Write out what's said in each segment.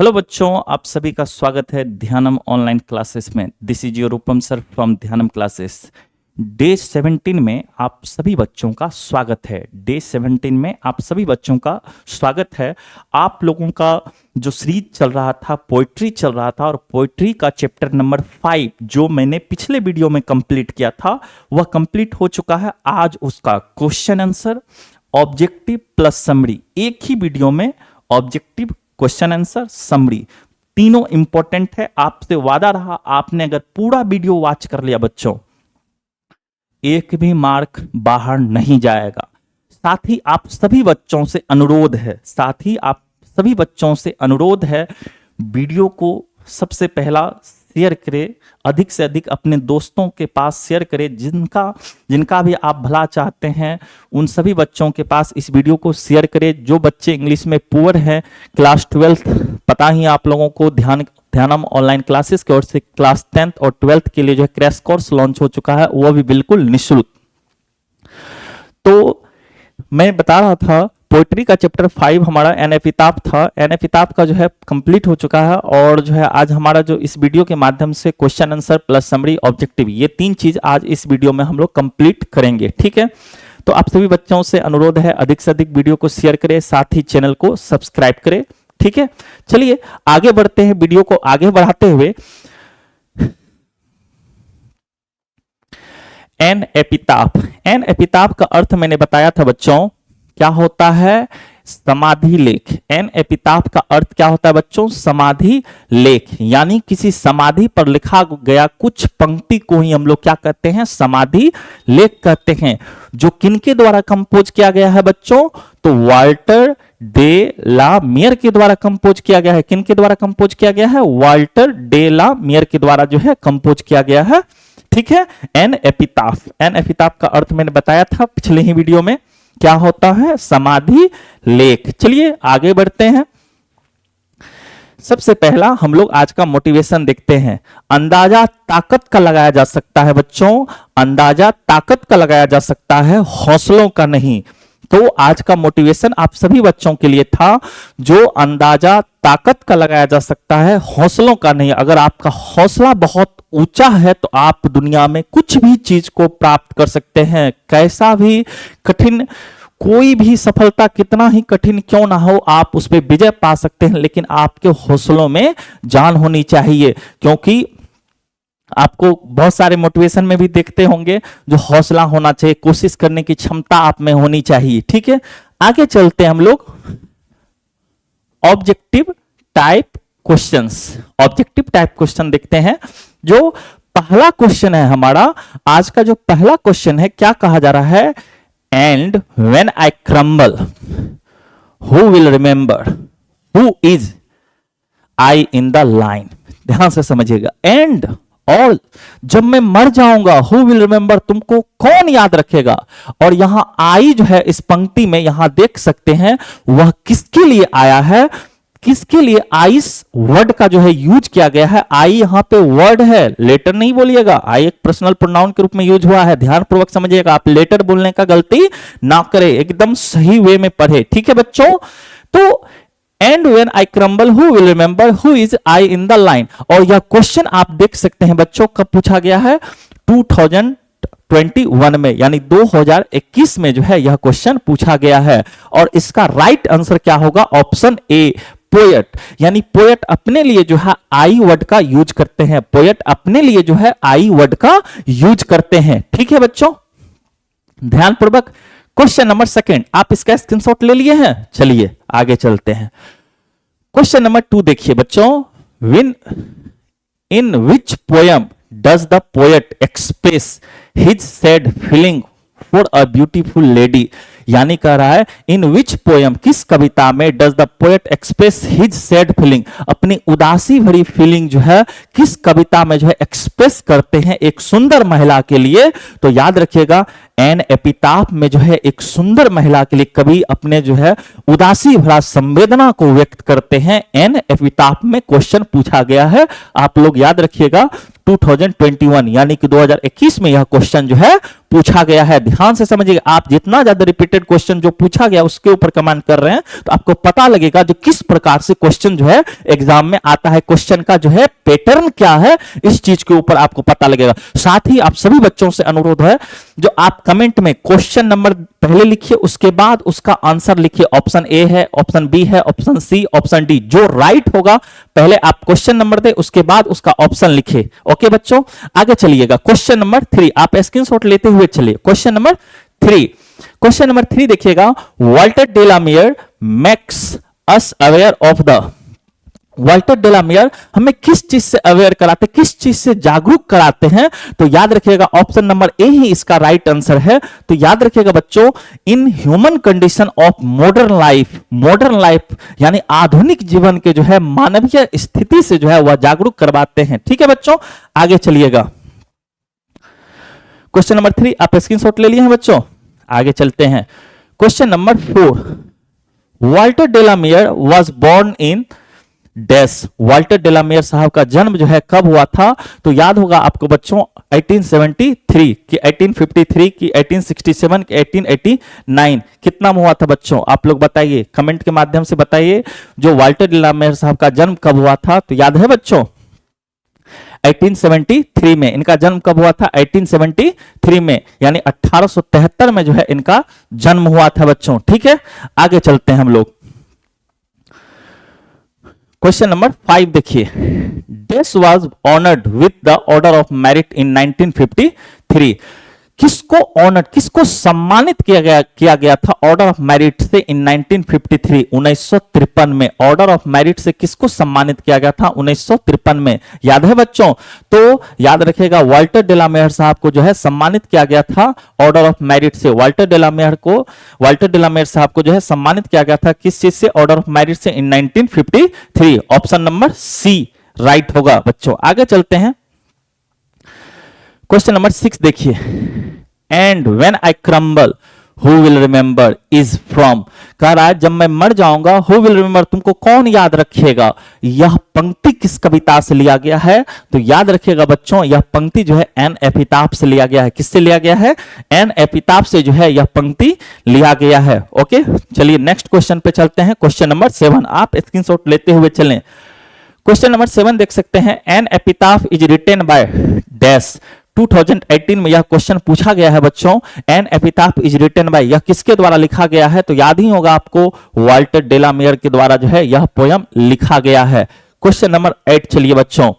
Hello बच्चों, आप सभी का स्वागत है ध्यानम ऑनलाइन क्लासेस में। This is your Rupam sir from Dhyanam classes. Day 17 में आप सभी बच्चों का स्वागत है। डे 17 में आप सभी बच्चों का स्वागत है। आप लोगों का जो सीरीज चल रहा था, पोइट्री चल रहा था, और पोइट्री का चैप्टर नंबर 5 जो मैंने पिछले वीडियो में कंप्लीट किया था वह कंप्लीट हो चुका है। आज उसका question answer, objective plus summary, एक ही वीडियो में ऑब्जेक्टिव, क्वेश्चन आंसर, समरी तीनों इंपॉर्टेंट है। आपसे वादा रहा, आपने अगर पूरा वीडियो वॉच कर लिया बच्चों, एक भी मार्क बाहर नहीं जाएगा। साथ ही आप सभी बच्चों से अनुरोध है, वीडियो को सबसे पहला शेयर करें, अधिक से अधिक अपने दोस्तों के पास शेयर करें। जिनका भी आप भला चाहते हैं उन सभी बच्चों के पास इस वीडियो को शेयर करें। जो बच्चे इंग्लिश में पुअर हैं, क्लास 12, पता ही आप लोगों को ध्यानम ऑनलाइन क्लासेस की ओर से क्लास 10th और 12th के लिए जो है क्रैश कोर्स लॉन्च हो चुका है, वह भी बिल्कुल निःशुल्क। तो मैं बता रहा था, पोइट्री का चैप्टर 5 हमारा एन एपिताफ था। एन एपिताफ का जो है कंप्लीट हो चुका है, और जो है आज हमारा जो इस वीडियो के माध्यम से question answer plus summary objective, ये तीन चीज आज इस वीडियो में हम लोग कंप्लीट करेंगे। ठीक है, तो आप सभी बच्चों से अनुरोध है, अधिक से अधिक वीडियो को शेयर करें, साथ ही चैनल को सब्सक्राइब करें। ठीक है, चलिए आगे बढ़ते हैं। वीडियो को आगे बढ़ाते हुए एन एपिताफ का अर्थ मैंने बताया था बच्चों, क्या होता है? समाधि लेख। एन एपिताफ का अर्थ क्या होता है बच्चों? समाधि लेख, यानी किसी समाधि पर लिखा गया कुछ पंक्ति को ही हम लोग क्या कहते हैं? समाधि लेख कहते हैं। जो किनके द्वारा कंपोज किया गया है बच्चों? तो वाल्टर डे ला मेयर के द्वारा कंपोज किया गया है। किनके द्वारा कंपोज किया गया है? वाल्टर डे ला मेयर के द्वारा जो है कंपोज किया गया है। ठीक है, एन एपिताफ का अर्थ मैंने बताया था पिछले ही वीडियो में, क्या होता है? समाधि लेख। चलिए आगे बढ़ते हैं। सबसे पहला हम लोग आज का मोटिवेशन देखते हैं। अंदाजा ताकत का लगाया जा सकता है बच्चों, अंदाजा ताकत का लगाया जा सकता है, हौसलों का नहीं। तो आज का मोटिवेशन आप सभी बच्चों के लिए था, जो अंदाजा ताकत का लगाया जा सकता है, हौसलों का नहीं। अगर आपका हौसला बहुत ऊंचा है तो आप दुनिया में कुछ भी चीज को प्राप्त कर सकते हैं। कैसा भी कठिन, कोई भी सफलता कितना ही कठिन क्यों ना हो, आप उस पर विजय पा सकते हैं। लेकिन आपके हौसलों में जान होनी चाहिए, क्योंकि आपको बहुत सारे मोटिवेशन में भी देखते होंगे, जो हौसला होना चाहिए, कोशिश करने की क्षमता आप में होनी चाहिए। ठीक है, आगे चलते हैं हम लोग। Objective type questions, objective type question देखते हैं। जो पहला क्वेश्चन है हमारा आज का, जो पहला क्वेश्चन है, क्या कहा जा रहा है? And when I crumble who will remember who is I in the line. ध्यान से समझिएगा, एंड, और जब मैं मर जाऊंगा, हु विल रिमेंबर, तुमको कौन याद रखेगा। और यहां आई जो है इस पंक्ति में, यहां देख सकते हैं वह किसके लिए आया है, किसके लिए आई वर्ड का जो है यूज किया गया है। आई यहां पे वर्ड है, लेटर नहीं बोलिएगा। आई एक पर्सनल प्रोनाउन के रूप में यूज हुआ है, ध्यानपूर्वक समझिएगा। आप लेटर बोलने का गलती ना करें, एकदम सही वे में पढ़े। ठीक है बच्चों, तो and when I crumble who will remember who is I in the line. और यह क्वेश्चन आप देख सकते हैं बच्चों, कब पूछा गया है? 2021 में, यानी 2021 में जो है यह क्वेश्चन पूछा गया है। और इसका राइट आंसर क्या होगा? Option A, poet. यानी पोएट अपने लिए जो है आई वर्ड का यूज करते हैं, पोएट अपने लिए जो है आई वर्ड का यूज करते हैं। ठीक है बच्चों, ध्यानपूर्वक। क्वेश्चन नंबर 2, आप इसका स्क्रीनशॉट ले लिए हैं? चलिए आगे चलते हैं। क्वेश्चन नंबर 2 देखिए बच्चों। In which poem does the poet express his sad feeling for a beautiful lady. यानी कह रहा है, इन विच पोएम, किस कविता में, does the poet express his sad feeling, अपनी उदासी भरी फीलिंग जो है किस कविता में जो है एक्सप्रेस करते हैं एक सुंदर महिला के लिए। तो याद रखिएगा, एन एपिताफ में जो है एक सुंदर महिला के लिए कवि अपने जो है उदासी भरा संवेदना को व्यक्त करते हैं। एन एपिताफ में क्वेश्चन पूछा गया है, आप लोग याद रखिएगा। 2021 यानी कि 2021 में यह क्वेश्चन जो है पूछा गया है। ध्यान से समझिएगा, आप जितना ज्यादा रिपीटेड क्वेश्चन जो पूछा गया उसके ऊपर कमेंट कर रहे हैं तो आपको पता लगेगा जो किस प्रकार से क्वेश्चन जो है एग्जाम में आता है, क्वेश्चन का जो है पैटर्न क्या है, इस चीज के ऊपर आपको पता लगेगा। साथ ही आप सभी बच्चों से अनुरोध है, जो आप कमेंट में क्वेश्चन नंबर पहले लिखिए, उसके बाद उसका आंसर लिखिए। ऑप्शन ए है, ऑप्शन बी है, ऑप्शन सी, ऑप्शन डी, जो राइट होगा पहले आप क्वेश्चन नंबर दे, उसके बाद उसका ऑप्शन लिखिए। ओके बच्चों, आगे चलिएगा। क्वेश्चन नंबर 3 आप स्क्रीनशॉट लेते हुए चलिए। क्वेश्चन नंबर 3, क्वेश्चन नंबर 3 देखिएगा। Walter de la Mare makes us aware of the, Walter de la Mare हमें किस चीज से अवेयर कराते, किस चीज से जागरूक कराते हैं? तो याद रखिएगा ऑप्शन नंबर ए ही इसका राइट आंसर है। तो याद रखिएगा बच्चों, in human condition of modern life, modern life यानी आधुनिक जीवन के जो है मानवीय स्थिति से जो है वह जागरूक करवाते हैं। ठीक है बच्चों, आगे चलिएगा। क्वेश्चन नंबर 3 आप स्क्रीनशॉट ले लिए हैं बच्चों, आगे चलते हैं। Question number 4, Walter de la Mare was born in dash. Walter de la Mare साहब का जन्म जो है कब हुआ था? तो याद होगा आपको बच्चों 1873 की, 1853 की, 1867 की, 1889, कितना में हुआ था बच्चों? आप लोग बताइए, कमेंट के माध्यम से बताइए जो वाल्टर डेलामियर साहब का जन्म कब हुआ था। तो याद है बच्चों 1873 में। इनका जन्म कब हुआ था? 1873 में, यानी 1873 में जो है इनका जन्म हुआ था बच्चों। ठीक है, आगे चलते हैं हम लोग। क्वेश्चन नंबर 5 देखिए। Dash was honoured with the order of merit in 1953। किसको ऑनर्ड, किसको सम्मानित किया गया था ऑर्डर ऑफ मेरिट से इन 1953, 1953 में? ऑर्डर ऑफ मेरिट से किसको सम्मानित किया गया था 1953 में? याद है बच्चों? तो याद रखिएगा वाल्टर डेलामियर साहब को जो है सम्मानित किया गया था ऑर्डर ऑफ मेरिट से। वाल्टर डेलामियर साहब को जो है सम्मानित किया गया था किस चीज से? ऑर्डर ऑफ मेरिट से इन 1953। ऑप्शन नंबर सी राइट होगा बच्चों। आगे चलते हैं। क्वेश्चन नंबर 6 देखिए। And when I crumble who will remember is from. कह रहा है जब मैं मर जाऊंगा हु विल रिमेंबर, तुमको कौन याद रखेगा? यह पंक्ति किस कविता से लिया गया है? तो याद रखिएगा बच्चों यह पंक्ति जो है एन एपिताफ से लिया गया है। किससे लिया गया है? एन एपिताफ से जो है यह पंक्ति लिया गया है। ओके, चलिए नेक्स्ट क्वेश्चन पे चलते हैं। क्वेश्चन नंबर 7 आप स्क्रीनशॉट लेते हुए चलें। क्वेश्चन नंबर 7 देख सकते हैं। An epitaph is written by dash. 2018 में यह क्वेश्चन पूछा गया है बच्चों। An epitaph is written by, यह किसके द्वारा लिखा गया है? तो याद ही होगा आपको वाल्टर डेलामियर के द्वारा जो है यह पोयम लिखा गया है। क्वेश्चन नंबर 8 चलिए बच्चों।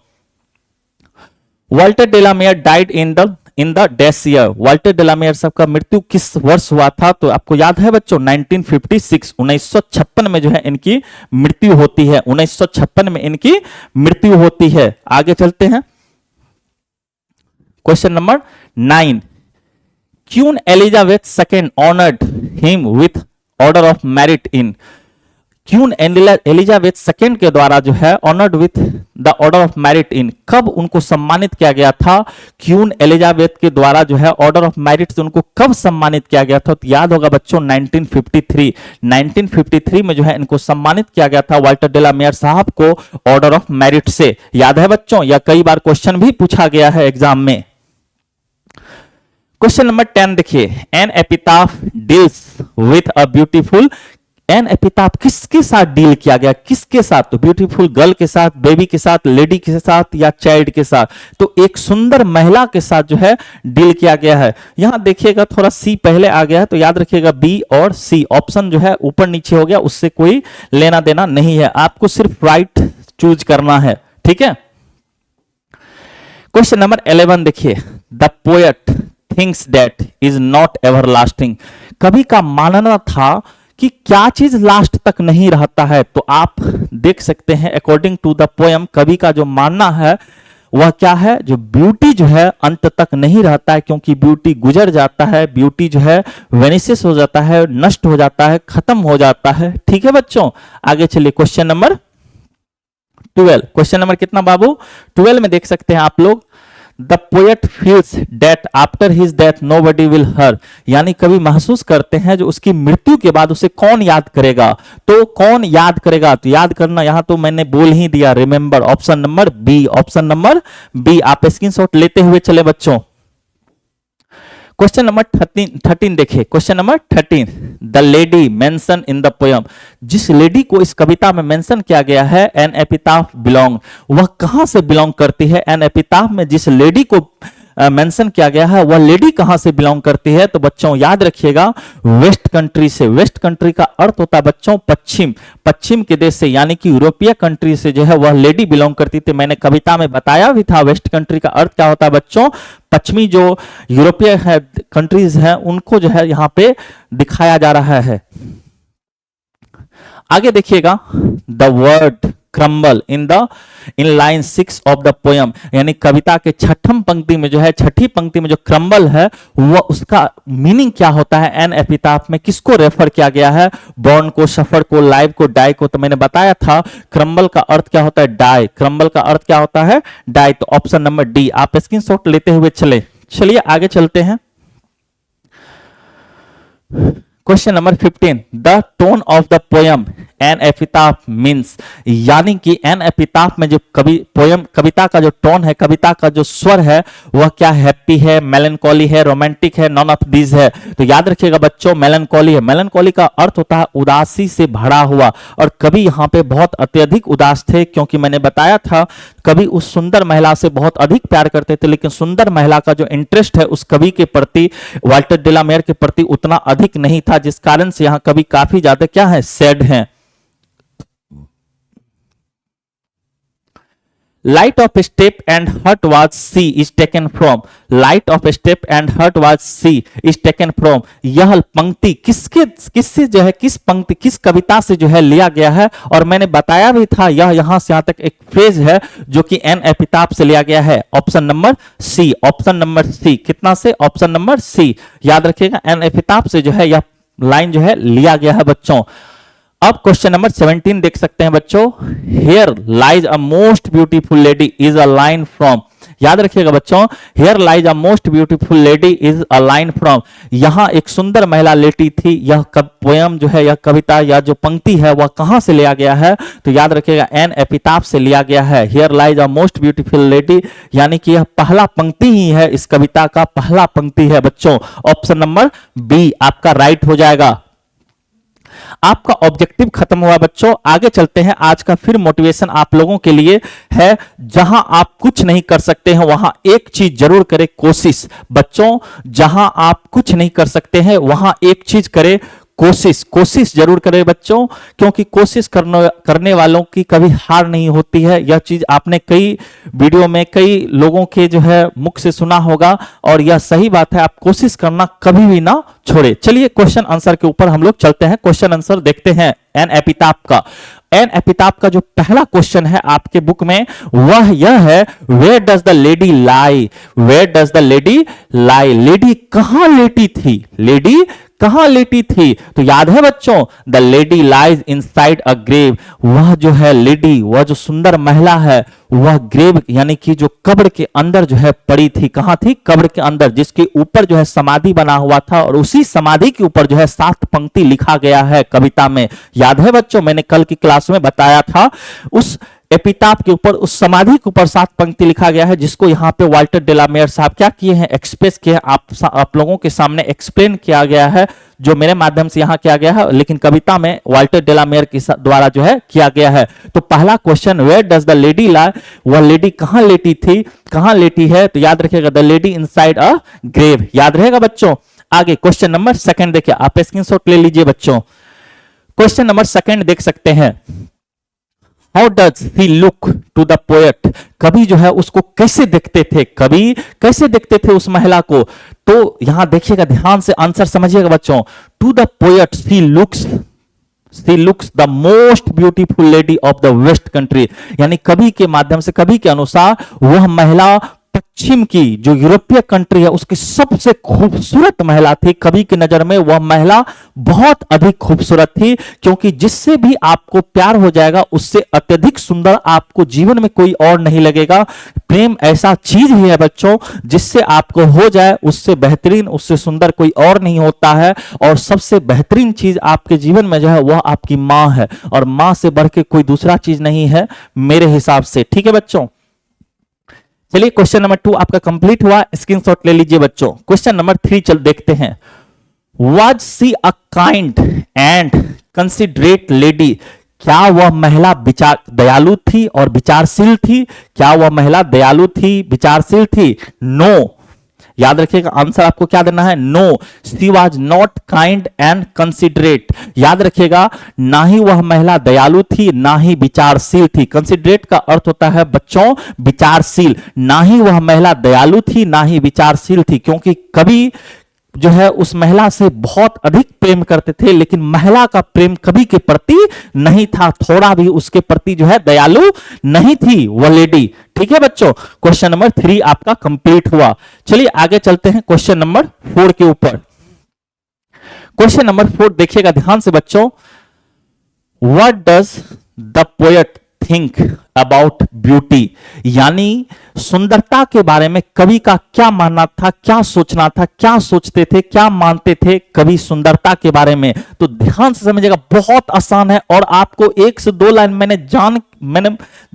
Walter de la Mare died in the dash year. Walter de la Mare साहब का मृत्यु किस वर्ष हुआ था? तो आपको याद है बच्चों 1956, 1956 में जो है इनकी मृत्यु होती है। 1956 में इनकी मृत्यु होती है। आगे चलते हैं। Question number 9, queen Elizabeth second honoured him with order of merit in. Queen Elizabeth second के द्वारा जो है honoured with the order of merit in, कब उनको सम्मानित किया गया था? क्वीन एलिजाबेथ के द्वारा जो है ऑर्डर ऑफ मेरिट से उनको कब सम्मानित किया गया था? तो याद होगा बच्चों 1953, 1953 में जो है इनको सम्मानित किया गया था वाल्टर डेलामियर साहब को ऑर्डर ऑफ मेरिट से। याद है बच्चों? यह कई बार क्वेश्चन भी पूछा गया है एग्जाम में। क्वेश्चन नंबर 10 देखिए। An epitaph deals with a beautiful. An epitaph किसके साथ डील किया गया? किसके साथ? तो ब्यूटीफुल गर्ल के साथ, बेबी के साथ, लेडी के साथ या चाइल्ड के साथ? तो एक सुंदर महिला के साथ जो है डील किया गया है। यहां देखिएगा थोड़ा सी पहले आ गया है, तो याद रखिएगा बी और सी ऑप्शन जो है ऊपर नीचे हो गया, उससे कोई लेना देना नहीं है, आपको सिर्फ राइट चूज करना है। ठीक है। क्वेश्चन नंबर 11 देखिए। The poet thinks that is not ever lasting. कवि का मानना था कि क्या चीज लास्ट तक नहीं रहता है? तो आप देख सकते हैं अकॉर्डिंग टू द पोएम कवि का जो मानना है वह क्या है? जो ब्यूटी जो है अंत तक नहीं रहता है, क्योंकि ब्यूटी गुजर जाता है, ब्यूटी जो है वेनिसेस हो जाता है, नष्ट हो जाता है, खत्म हो जाता है। ठीक है बच्चों, आगे चलिए। Question number 12। क्वेश्चन नंबर कितना बाबू? 12 में देख सकते हैं आप लोग। The poet feels that after his death nobody will her, यानी कवि महसूस करते हैं जो उसकी मृत्यु के बाद उसे कौन याद करेगा। तो कौन याद करेगा, तो याद करना यहां तो मैंने बोल ही दिया, remember, option number B, option number B. आप स्क्रीनशॉट लेते हुए चले बच्चों। क्वेश्चन नंबर 13 देखिए, question number 13, the lady mention in the poem, जिस लेडी को इस कविता में मेंशन किया गया है, एन एपिटाफ बिलोंग, वह कहां से बिलोंग करती है। एन एपिटाफ में जिस लेडी को मेंशन किया गया है वह लेडी कहां से बिलोंग करती है, तो बच्चों याद रखिएगा वेस्ट कंट्री से। वेस्ट कंट्री का अर्थ होता है बच्चों पश्चिम, पश्चिम के देश से, यानी कि यूरोपीय कंट्री से जो है वह लेडी बिलोंग करती थी। मैंने कविता में बताया भी था वेस्ट कंट्री का अर्थ क्या होता है बच्चों, पश्चिमी जो यूरोपीय है कंट्रीज हैं उनको जो है यहां पे दिखाया जा रहा है। आगे देखिएगा, the word crumble in line 6 of the poem, यानी कविता के छठम पंक्ति में जो है, छठी पंक्ति में जो क्रम्बल है वह उसका मीनिंग क्या होता है। एन एपिटाफ में किसको रेफर किया गया है, बॉर्न को, सफर को, लाइव को, डाई को। तो मैंने बताया था क्रम्बल का अर्थ क्या होता है, डाई, क्रम्बल का अर्थ क्या होता है, डाई। तो ऑप्शन नंबर डी, आप स्क्रीनशॉट लेते हुए चलिए आगे चलते हैं। Question number 15, the tone of the poem an epitaph means, यानी कि एन एपिटाफ में जो कविता का जो टोन है, कविता का जो स्वर है वह क्या, हैप्पी है, मेलनकॉली है, रोमांटिक है, नॉन ऑफ दीज है। तो याद रखिएगा बच्चों मेलनकॉली है। मेलनकॉली का अर्थ होता है उदासी से भरा हुआ, और कवि यहाँ पे बहुत अत्यधिक उदास थे, क्योंकि मैंने बताया था कवि उस सुंदर महिला से बहुत अधिक प्यार करते थे, लेकिन सुंदर महिला का जो इंटरेस्ट है उस कवि के प्रति, वाल्टर डेलामेयर के प्रति उतना अधिक नहीं था, जिस कारण से यहाँ कवि काफी ज्यादा क्या है, सैड हैं। Light of step and heart was she is taken from, light of step and heart was she is taken from, यह पंक्ति किससे जो है, किस पंक्ति, किस कविता से जो है लिया गया है। और मैंने बताया भी था यह यहां से यहां तक एक फ्रेज है जो कि एन एपिटाफ से लिया गया है, option number C, option number C. कितना से, ऑप्शन नंबर सी। याद रखिएगा एन एपिटाफ से जो है यह लाइन जो है लिया गया है बच्चों। अब क्वेश्चन नंबर 17 देख सकते हैं बच्चों, here lies a most beautiful lady is a line from, याद रखिएगा बच्चों, here lies a most beautiful lady is a line from, यहां एक सुंदर महिला लेटी थी। यह पोयम जो है, यह कविता या जो पंक्ति है वह कहां से लिया गया है, तो याद रखिएगा एन एपिटाफ से लिया गया है। Here lies a most beautiful lady, यानी कि यह पहला पंक्ति ही है, इस कविता का पहला पंक्ति है बच्चों। ऑप्शन नंबर बी आपका राइट हो जाएगा। आपका ऑब्जेक्टिव खत्म हुआ बच्चों। आगे चलते हैं। आज का फिर मोटिवेशन आप लोगों के लिए है, जहां आप कुछ नहीं कर सकते हैं वहां एक चीज जरूर करें, कोशिश। बच्चों जहां आप कुछ नहीं कर सकते हैं वहां एक चीज करें, कोशिश। कोशिश जरूर करें बच्चों, क्योंकि कोशिश करने वालों की कभी हार नहीं होती है। यह चीज आपने कई वीडियो में कई लोगों के जो है मुख से सुना होगा, और यह सही बात है। आप कोशिश करना कभी भी ना छोड़े। चलिए क्वेश्चन आंसर के ऊपर हम लोग चलते हैं। क्वेश्चन आंसर देखते हैं एन एपिटाफ का। एन एपिटाफ का जो पहला क्वेश्चन है आपके बुक में वह यह है, where does the lady lie, where does the lady lie, lady कहां लेटी थी, लेडी कहां लेटी थी। तो याद है बच्चों, the lady lies inside a grave, वह जो है लेडी, वह जो सुंदर महिला है वह ग्रेव यानी कि जो कब्र के अंदर जो है पड़ी थी। कहां थी, कब्र के अंदर, जिसके ऊपर जो है समाधि बना हुआ था, और उसी समाधि के ऊपर जो है 7 पंक्ति लिखा गया है कविता में। याद है बच्चों, मैंने कल की क्लास में बताया था उस एपिटाफ के ऊपर, उस समाधि के ऊपर 7 पंक्ति लिखा गया है, जिसको यहाँ पे वाल्टर डेलामेयर साहब क्या किए हैं, एक्सप्रेस किए हैं। आप लोगों के सामने एक्सप्लेन किया गया है, जो मेरे माध्यम से यहाँ किया गया है, लेकिन कविता में वाल्टर डेलामेयर के द्वारा जो है किया गया है। तो पहला question, where does the lady lie, वह लेडी कहां लेटी थी, कहां लेटी है। तो याद रखिएगा the lady inside a grave, याद रहेगा बच्चों। आगे क्वेश्चन नंबर 2 देखिए, आप स्क्रीनशॉट ले लीजिए बच्चों। क्वेश्चन नंबर 2 देख सकते हैं, how does he look to the poet, कवि जो है उसको कैसे देखते थे, कवि कैसे देखते थे उस महिला को। तो यहां देखिएगा, ध्यान से आंसर समझिएगा बच्चों। To the poet she looks the most beautiful lady of the west country, यानी कवि के माध्यम से, कवि के अनुसार वह महिला पश्चिम की जो यूरोपीय कंट्री है उसकी सबसे खूबसूरत महिला थी। कवि की नजर में वह महिला बहुत अधिक खूबसूरत थी, क्योंकि जिससे भी आपको प्यार हो जाएगा उससे अत्यधिक सुंदर आपको जीवन में कोई और नहीं लगेगा। प्रेम ऐसा चीज ही है बच्चों, जिससे आपको हो जाए उससे बेहतरीन, उससे सुंदर कोई और नहीं होता है। और सबसे बेहतरीन चीज आपके जीवन में जो है वह आपकी मां है, और मां से बढ़ के कोई दूसरा चीज नहीं है मेरे हिसाब से। ठीक है बच्चों, चलिए क्वेश्चन नंबर 2 आपका कंप्लीट हुआ, स्क्रीनशॉट ले लीजिए बच्चों। क्वेश्चन नंबर 3 चल देखते हैं। Was she a kind and considerate lady? क्या वह महिला विचार दयालु थी और विचारशील थी? क्या वह महिला दयालु थी, विचारशील थी? नो। याद रखिएगा, आंसर आपको क्या देना है? No, she was not kind and considerate. याद रखिएगा, ना ही वह महिला दयालु थी, ना ही विचारशील थी। कंसिडरेट का अर्थ होता है बच्चों विचारशील। ना ही वह महिला दयालु थी, ना ही विचारशील थी, क्योंकि कभी जो है उस महिला से बहुत अधिक प्रेम करते थे, लेकिन महिला का प्रेम कवि के प्रति नहीं था, थोड़ा भी उसके प्रति जो है दयालु नहीं थी वह लेडी। ठीक है बच्चों, क्वेश्चन नंबर 3 आपका कंप्लीट हुआ। चलिए आगे चलते हैं क्वेश्चन नंबर 4 के ऊपर। क्वेश्चन नंबर 4 देखिएगा ध्यान से बच्चों। What does the poet think about beauty? यानी सुंदरता के बारे में कवि का क्या मानना था, क्या सोचना था, क्या सोचते थे, क्या मानते थे कवि सुंदरता के बारे में? तो ध्यान से समझिएगा, बहुत आसान है, और आपको 1 से 2 लाइन मैंने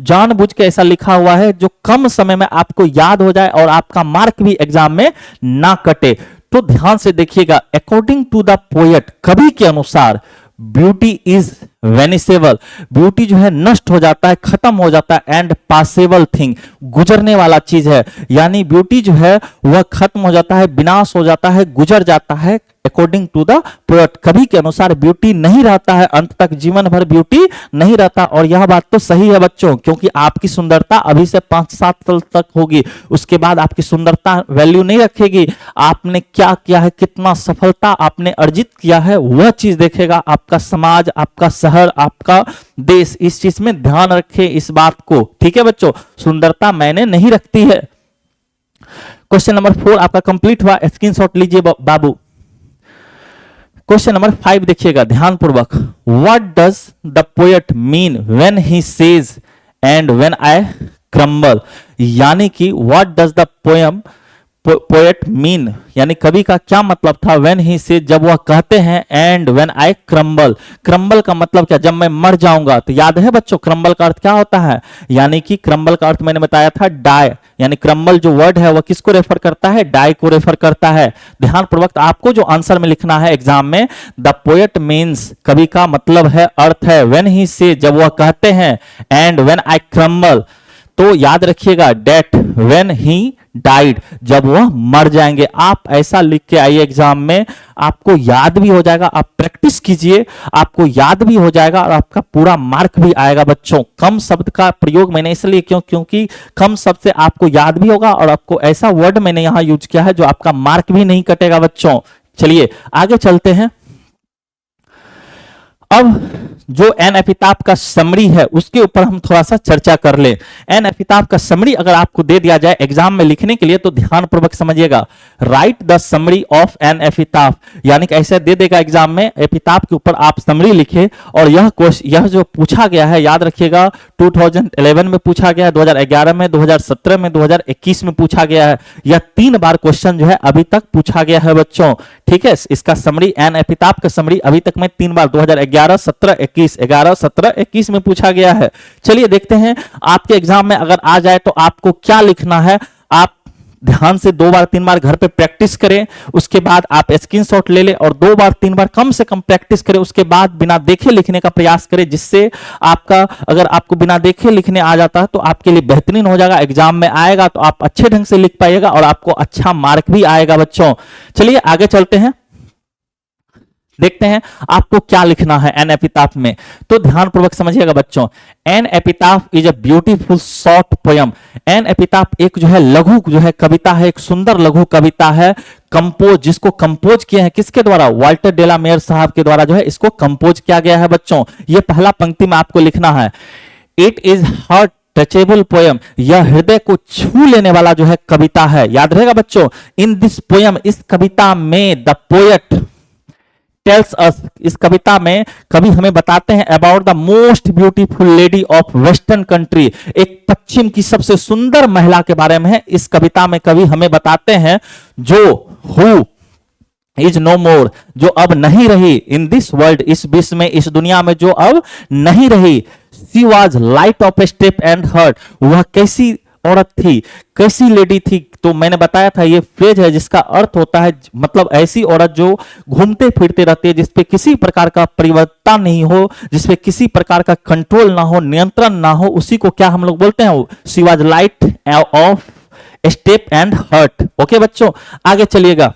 जानबूझ के ऐसा लिखा हुआ है जो कम समय में आपको याद हो जाए और आपका मार्क भी एग्जाम में ना कटे। तो ध्यान से देखिएगा, अकॉर्डिंग टू द पोएट, कवि के अनुसार ब्यूटी इज वेनिसेबल। ब्यूटी जो है नष्ट हो जाता है, खत्म हो जाता है, एंड पासेबल थिंग, गुजरने वाला चीज है। यानी ब्यूटी जो है वह खत्म हो जाता है, विनाश हो जाता है, गुजर जाता है। अकॉर्डिंग टू द पोएट, कवि के अनुसार ब्यूटी नहीं रहता है अंत तक, जीवन भर ब्यूटी नहीं रहता। और यह बात तो सही है बच्चों, क्योंकि आपकी सुंदरता अभी से 5-7 साल तक होगी, उसके बाद आपकी सुंदरता वैल्यू नहीं रखेगी। आपने क्या किया है, कितना सफलता आपने अर्जित किया है, वह चीज देखेगा आपका समाज, आपका शहर, आपका देश। इस चीज में ध्यान रखें इस बात को। ठीक है बच्चों, सुंदरता मैंने नहीं रखती है। क्वेश्चन नंबर 4 आपका कंप्लीट हुआ, स्क्रीनशॉट लीजिए बाबू। क्वेश्चन नंबर 5 देखिएगा ध्यानपूर्वक। What does the poet mean when he says and when I crumble? यानी कि what does the poet mean, यानी कवि का क्या मतलब था व्हेन ही से, जब वह कहते हैं and when I crumble. Crumble का मतलब क्या? जब मैं मर जाऊंगा। तो याद है बच्चों क्रम्बल का अर्थ क्या होता है? यानी कि क्रम्बल का अर्थ मैंने बताया था डाई, यानी क्रम्बल जो वर्ड है वह किसको रेफर करता है? डाई को रेफर करता है। ध्यानपूर्वक आपको जो आंसर में लिखना है एग्जाम में, द पोएट मीन्स, कवि का मतलब है, अर्थ है, व्हेन ही से, जब वह कहते हैं, एंड व्हेन आई क्रम्बल, तो याद रखिएगा डेट व्हेन ही डाइड, जब वह मर जाएंगे। आप ऐसा लिख के आइए एग्जाम में, आपको याद भी हो जाएगा। आप प्रैक्टिस कीजिए, आपको याद भी हो जाएगा और आपका पूरा मार्क भी आएगा बच्चों। कम शब्द का प्रयोग मैंने इसलिए क्योंकि कम शब्द से आपको याद भी होगा, और आपको ऐसा वर्ड मैंने यहां यूज किया है जो आपका मार्क भी नहीं कटेगा बच्चों। चलिए आगे चलते हैं। अब जो एन एपिताफ का समरी है उसके ऊपर हम थोड़ा सा चर्चा कर ले। एन एपिताफ का समरी अगर आपको दे दिया जाए एग्जाम में लिखने के लिए तो ध्यानपूर्वक समझिएगा। Write the summary of an epitaph, यानी कि ऐसे दे देगा एग्जाम में, एपिताफ के ऊपर आप समरी लिखे। और यह जो पूछा गया है याद रखिएगा 2011 में पूछा गया है, 2011 में, 2017 में, 2021 में पूछा गया है। यह 3 बार क्वेश्चन जो है अभी तक पूछा गया है बच्चों। ठीक है, इसका समरी, एन एपिताफ का समरी अभी तक में 3 बार 2011, 17, 21, 11, 17, 21 में पूछा गया है। चलिए देखते हैं आपके एग्जाम में अगर आ जाए तो आपको क्या लिखना है। आप ध्यान से 2 बार 3 बार घर पे प्रैक्टिस करें, उसके बाद आप स्क्रीनशॉट ले लें और 2 बार 3 बार कम से कम प्रैक्टिस करें। उसके बाद बिना देखे लिखने का प्रयास करें, जिससे आपका, अगर आपको बिना देखे लिखने आ जाता है तो आपके लिए बेहतरीन हो जाएगा। एग्जाम में आएगा तो आप अच्छे ढंग से लिख पाइएगा और आपको अच्छा मार्क भी आएगा बच्चों। चलिए आगे चलते हैं, देखते हैं आपको क्या लिखना है एन एपिताफ में। तो ध्यानपूर्वक समझिएगा बच्चों, an epitaph is a beautiful short poem. An epitaph एक जो है लघु जो है कविता है, एक सुंदर लघु कविता है। कंपोज, जिसको कंपोज किया है किसके द्वारा? वाल्टर डेलामेयर साहब के द्वारा जो है इसको कंपोज किया गया है बच्चों। ये पहला पंक्ति में आपको लिखना है। It is her touchable poem, यह हृदय को छू लेने वाला जो है कविता है। याद रहेगा बच्चों, इन दिस पोयम, इस कविता में द पोएट टेल्स अस, इस कविता में कवि हमें बताते हैं about the most beautiful lady of western country, एक पश्चिम की सबसे सुंदर महिला के बारे में है इस कविता में कवि हमें बताते हैं, जो हु इज नो मोर, जो अब नहीं रही, इन दिस वर्ल्ड, इस विश्व में, इस दुनिया में जो अब नहीं रही। She was light of step and heart, वह कैसी औरत थी, कैसी लेडी थी, तो मैंने बताया था ये फ्रेज है जिसका अर्थ होता है मतलब ऐसी औरत जो घूमते फिरते रहती है, जिसपे किसी प्रकार का परिवर्तन नहीं हो, जिसपे किसी प्रकार का कंट्रोल ना हो, नियंत्रण ना हो, उसी को क्या हम लोग बोलते हैं, she was light of step and heart. Okay बच्चों, आगे चलिएगा।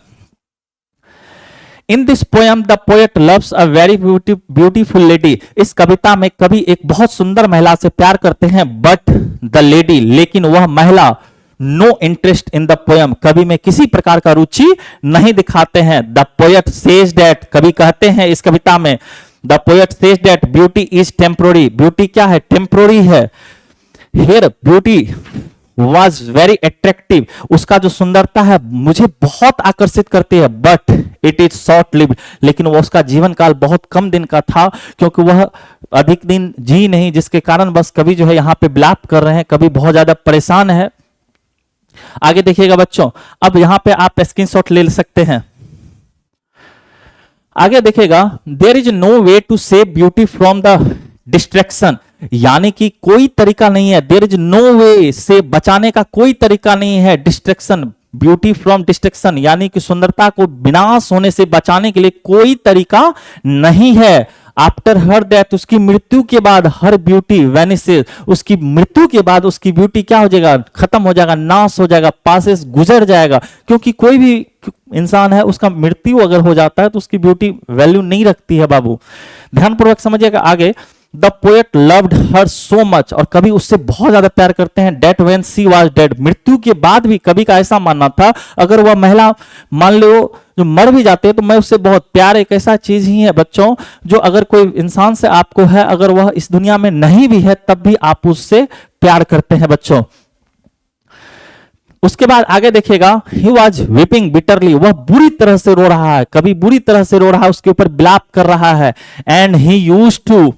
In this poem the poet loves a very beautiful lady, इस कविता में कवि एक बहुत सुंदर महिला से प्यार करते हैं, बट द लेडी, लेकिन वह महिला, no interest in the poem, कवि में किसी प्रकार का रुचि नहीं दिखाते हैं। द पोएट सेज दैट, कवि कहते हैं इस कविता में, the poet says that beauty is temporary, beauty क्या है, टेम्पोररी है। Here beauty was very attractive, उसका जो सुंदरता है मुझे बहुत आकर्षित करती है, but it is short lived, लेकिन वो उसका जीवन काल बहुत कम दिन का था, क्योंकि वह अधिक दिन जी नहीं, जिसके कारण बस कवि जो है यहाँ पे विलाप कर रहे हैं, कवि बहुत ज्यादा परेशान है। आगे देखिएगा बच्चों, अब यहां पे आप स्क्रीनशॉट ले सकते हैं। आगे देखिएगा, there is no way to save beauty from the distraction, यानी कि कोई तरीका नहीं है, देयर इज नो वे, से बचाने का कोई तरीका नहीं है, डिस्ट्रैक्शन, ब्यूटी फ्रॉम डिस्ट्रैक्शन, यानी कि सुंदरता को विनाश होने से बचाने के लिए कोई तरीका नहीं है। आफ्टर हर डेथ, उसकी मृत्यु के बाद, हर ब्यूटी वैनिसेस, उसकी मृत्यु के बाद उसकी ब्यूटी क्या हो जाएगा, खत्म हो जाएगा, नाश हो जाएगा, पासेस गुजर जाएगा, क्योंकि कोई भी इंसान है उसका मृत्यु अगर हो जाता है तो उसकी ब्यूटी वैल्यू नहीं रखती है बाबू। ध्यानपूर्वक समझिएगा आगे। The poet loved her so much, और कवि उससे बहुत ज्यादा प्यार करते हैं, that when she was dead, मृत्यु के बाद भी कवि का ऐसा मानना था अगर वह महिला मान लो जो मर भी जाते हैं तो मैं उससे बहुत प्यार, एक ऐसा चीज ही है बच्चों जो अगर कोई इंसान से आपको है, अगर वह इस दुनिया में नहीं भी है तब भी आप उससे प्यार करते हैं बच्चों। उसके बाद आगे देखिएगा, ही वॉज वीपिंग बिटरली, वह बुरी तरह से रो रहा है, कभी बुरी तरह से रो रहा है, उसके ऊपर विलाप कर रहा है। And he used to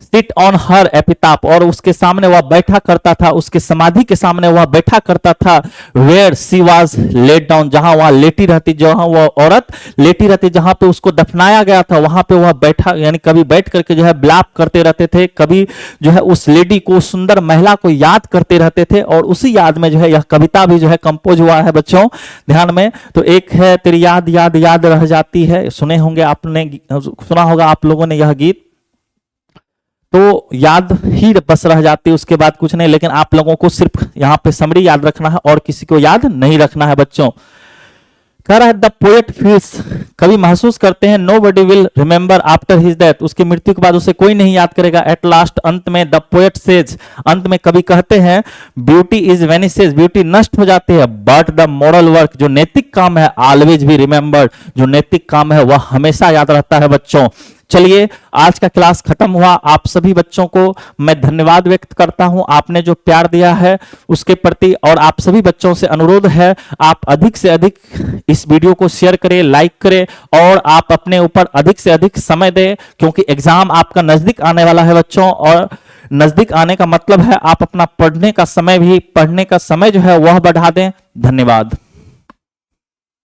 sit on her epitaph, और उसके सामने वह बैठा करता था, उसके समाधि के सामने वह बैठा करता था। Where she was laid down, जहां वह लेटी रहती, जहां वह औरत लेटी रहती, जहां पे उसको दफनाया गया था वहां पे वह बैठा, यानी कभी बैठ करके जो है विलाप करते रहते थे, कभी जो है उस लेडी को, उस सुंदर महिला को याद करते रहते थे, और उसी याद में जो है यह कविता भी जो है कंपोज हुआ है बच्चों। ध्यान में, तो एक है तेरी याद याद याद रह जाती है, सुने होंगे आपने, सुना होगा आप लोगों ने यह गीत, तो याद ही बस रह जाती है, उसके बाद कुछ नहीं, लेकिन आप लोगों को सिर्फ यहां पे समरी याद रखना है और किसी को याद नहीं रखना है बच्चों। कह रहा है द पोएट फील्स, कवि महसूस करते हैं, nobody will remember after his death, उसकी मृत्यु के बाद उसे कोई नहीं याद करेगा। एट लास्ट, अंत में, द पोएट सेज, अंत में कवि कहते हैं, ब्यूटी इज वेनिसेस, ब्यूटी नष्ट हो जाती है, बट द मॉरल वर्क, जो नैतिक काम है, ऑलवेज भी रिमेंबर्ड, जो नैतिक काम है वह हमेशा याद रहता है बच्चों। चलिए, आज का क्लास खत्म हुआ। आप सभी बच्चों को मैं धन्यवाद व्यक्त करता हूं, आपने जो प्यार दिया है उसके प्रति, और आप सभी बच्चों से अनुरोध है आप अधिक से अधिक इस वीडियो को शेयर करें, लाइक करें, और आप अपने ऊपर अधिक से अधिक समय दें, क्योंकि एग्जाम आपका नजदीक आने वाला है बच्चों, और नजदीक आने का मतलब है आप अपना पढ़ने का समय जो है वह बढ़ा दें। धन्यवाद।